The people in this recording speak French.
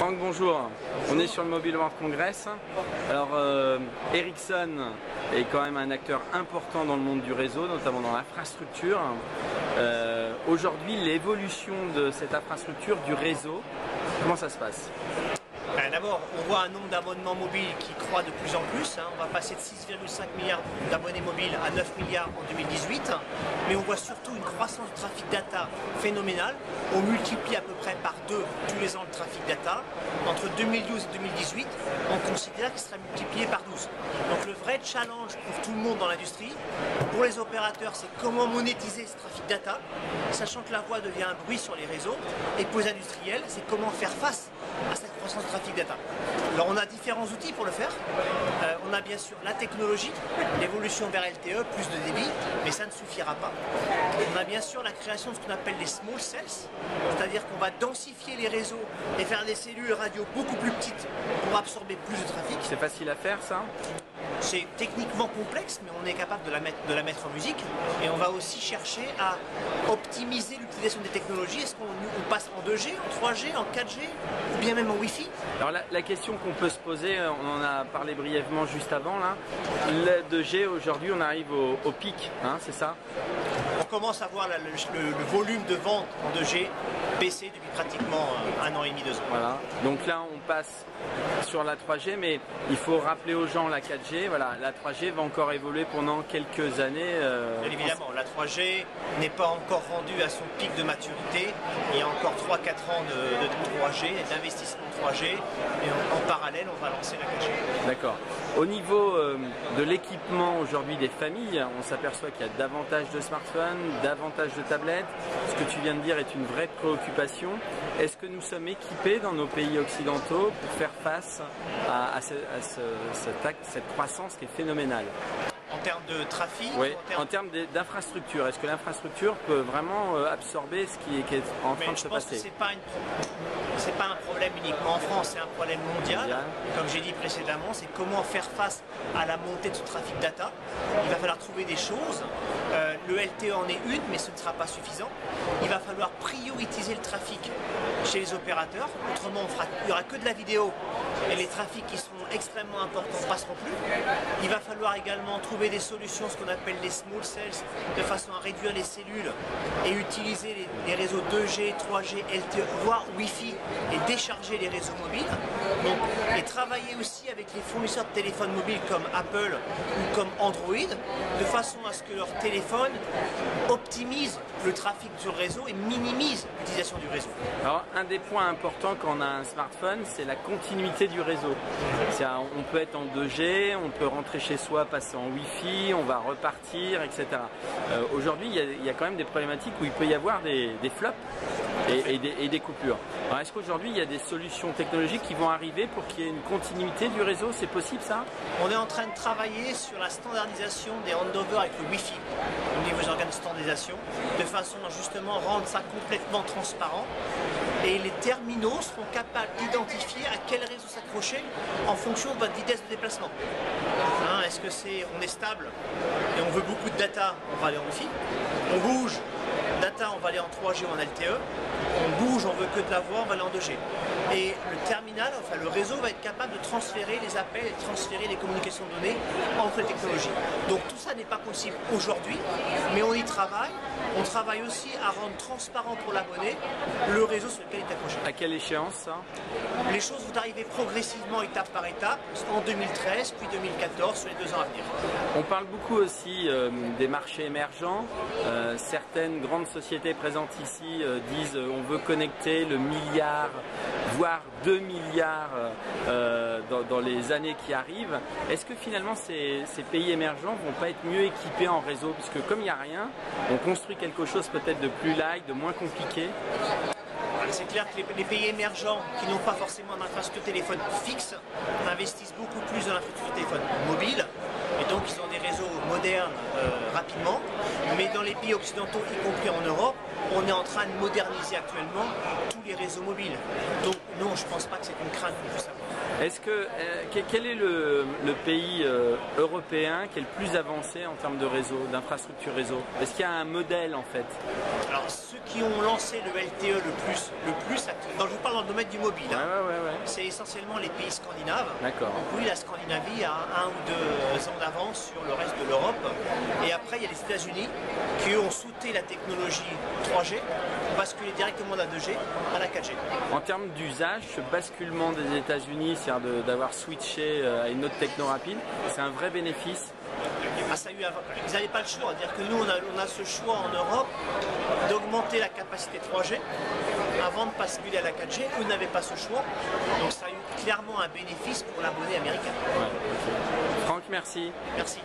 Franck, bonjour. On est sur le Mobile World Congress. Alors, Ericsson est quand même un acteur important dans le monde du réseau, notamment dans l'infrastructure. Aujourd'hui, l'évolution de cette infrastructure, du réseau, comment ça se passe ? D'abord, on voit un nombre d'abonnements mobiles qui croît de plus en plus. On va passer de 6,5 milliards d'abonnés mobiles à 9 milliards en 2018. Mais on voit surtout une croissance du trafic data phénoménale. On multiplie à peu près par 2 tous les ans le trafic data. Entre 2012 et 2018, on considère qu'il sera multiplié par 12. Donc le vrai challenge pour tout le monde dans l'industrie, pour les opérateurs, c'est comment monétiser ce trafic data, sachant que la voix devient un bruit sur les réseaux. Et pour les industriels, c'est comment faire face à cette croissance du trafic data. Alors on a différents outils pour le faire. On a bien sûr la technologie, l'évolution vers LTE, plus de débit, mais ça ne suffira pas. On a bien sûr la création de ce qu'on appelle les small cells, c'est-à-dire qu'on va densifier les réseaux et faire des cellules radio beaucoup plus petites pour absorber plus de trafic. C'est facile à faire ça ? C'est techniquement complexe, mais on est capable de la mettre en musique. Et on va aussi chercher à optimiser l'utilisation des technologies. Est-ce qu'on passe en 2G, en 3G, en 4G, ou bien même en Wi-Fi? Alors la question qu'on peut se poser, on en a parlé brièvement juste avant, là. Le 2G, aujourd'hui, on arrive au pic, hein, c'est ça? On commence à voir le volume de vente en 2G baisser depuis pratiquement 1 an et demi, 2 ans. Voilà. Donc là, on passe sur la 3G, mais il faut rappeler aux gens la 4G. Voilà, la 3G va encore évoluer pendant quelques années. Bien évidemment, la 3G n'est pas encore rendue à son pic de maturité. Il y a encore 3-4 ans de 3G, d'investissement 3G, et en parallèle, on va lancer la 4G. D'accord. Au niveau de l'équipement aujourd'hui des familles, on s'aperçoit qu'il y a davantage de smartphones, davantage de tablettes. Ce que tu viens de dire est une vraie préoccupation. Est-ce que nous sommes équipés dans nos pays occidentaux pour faire face à cette croissance qui est phénoménale? En termes de trafic? Oui, en termes d'infrastructure. Est-ce que l'infrastructure peut vraiment absorber ce qui est en train de se passer? C'est pas un problème uniquement en France, c'est un problème mondial. Comme j'ai dit précédemment, c'est comment faire face à la montée de ce trafic data. Il va falloir trouver des choses. Le LTE en est une, mais ce ne sera pas suffisant. Il va falloir prioriser le trafic chez les opérateurs. Autrement, il n'y aura que de la vidéo et les trafics qui seront extrêmement importants ne passeront plus. Il va falloir également trouver des solutions, ce qu'on appelle les small cells, de façon à réduire les cellules et utiliser les réseaux 2G, 3G, LTE, voire Wi-Fi et décharger les réseaux mobiles. Donc, et travailler aussi avec les fournisseurs de téléphones mobiles comme Apple ou comme Android, de façon à ce que leur téléphone optimise le trafic sur le réseau et minimise l'utilisation du réseau. Alors, un des points importants quand on a un smartphone, c'est la continuité du réseau. On peut être en 2G, on peut rentrer chez soi, passer en Wi-Fi, on va repartir, etc. Aujourd'hui, il y a quand même des problématiques où il peut y avoir des flops et des coupures. Alors, est-ce qu'aujourd'hui, il y a des solutions technologiques qui vont arriver pour qu'il y ait une continuité du réseau? C'est possible ça? On est en train de travailler sur la standardisation des handovers avec le Wi-Fi au niveau des organes de standardisation, de façon à justement rendre ça complètement transparent. Et les terminaux seront capables d'identifier à quel réseau s'accrocher en fonction de votre vitesse de déplacement. Est-ce que on est stable et on veut beaucoup de data, on va aller en Wi-Fi. On bouge, data, on va aller en 3G ou en LTE. On bouge, on veut que de la voix, on va aller en 2G. Et le terminal, enfin le réseau va être capable de transférer les appels et de transférer les communications de données entre les technologies. Donc tout ça n'est pas possible aujourd'hui, mais on y travaille. On travaille aussi à rendre transparent pour l'abonné le réseau sur lequel il est accroché. À quelle échéance ça? Les choses vont arriver progressivement, étape par étape, en 2013, puis 2014, sur les 2 ans à venir. On parle beaucoup aussi des marchés émergents. Certaines grandes sociétés présentes ici disent on veut connecter le milliard, voire 2 milliards dans les années qui arrivent. Est-ce que finalement ces pays émergents vont pas être mieux équipés en réseau? Puisque comme il n'y a rien, on construit quelque chose peut-être de plus light, de moins compliqué. C'est clair que les pays émergents qui n'ont pas forcément d'infrastructure téléphone fixe investissent beaucoup plus dans l'infrastructure téléphone mobile et donc ils ont des réseaux modernes rapidement. Mais dans les pays occidentaux, y compris en Europe, on est en train de moderniser actuellement tous les réseaux mobiles. Donc non, je ne pense pas que c'est une crainte qu'on puisse avoir. Quel est le pays européen qui est le plus avancé en termes de réseau, d'infrastructure réseau? Est-ce qu'il y a un modèle en fait? Alors ceux qui ont lancé le LTE le plus je vous parle dans le domaine du mobile, c'est essentiellement les pays scandinaves. D'accord. Donc oui, la Scandinavie a 1 ou 2 ans d'avance sur le reste de l'Europe. Et après, il y a les États-Unis qui eux, ont sauté la technologie 3G pour basculer directement de la 2G à la 4G. En termes d'usage, ce basculement des États-Unis, c'est-à-dire d'avoir switché à une autre techno rapide, c'est un vrai bénéfice? Ils n'avaient pas le choix, c'est-à-dire que nous on a ce choix en Europe d'augmenter la capacité 3G avant de basculer à la 4G. Eux n'avaient pas ce choix, donc ça a eu clairement un bénéfice pour l'abonné américain. Ouais, okay. Franck, merci. Merci.